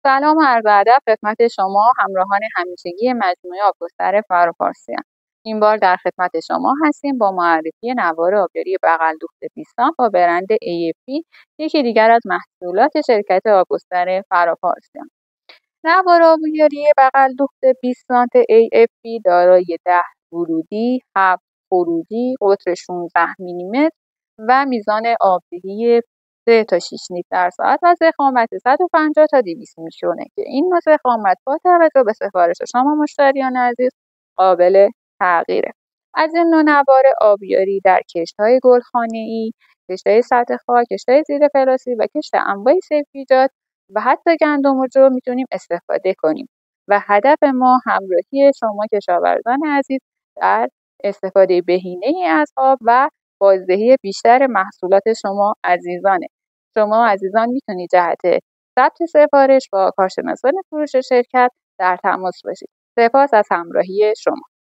سلام و عرض ادب خدمت شما همراهان همیشگی مجموعه آبگستر فرافارسیان. این بار در خدمت شما هستیم با معرفی نوار آبیاری بغل دوخت 20 سانت با برند AFP، یکی دیگر از محصولات شرکت آبگستر فرافارسیان. نوار آبیاری بغل دوخت 20 سانت AFP دارای 10 ورودی، 7 خروجی، قطر 16 میلیمتر و میزان آبدهی 3 تا 6 لیتر در ساعت و ضخامت 150 تا 200 میکرونه که این نوع ضخامت با توجه به سفارش شما مشتریان عزیز قابل تغییره. از این نوع نوار آبیاری در کشت‌های گلخانه‌ای، کشت‌های سطح خاک، کشت‌های زیر پلاستیک و کشت انواع سبزیجات و حتی گندم و جو میتونیم استفاده کنیم و هدف ما همراهی شما کشاورزان عزیز در استفاده بهینه‌ای از آب و بازدهی بیشتر محصولات شما عزیزانه. شما عزیزان میتونید جهت ثبت سفارش با کارشناسان فروش شرکت در تماس باشید. سپاس از همراهی شما.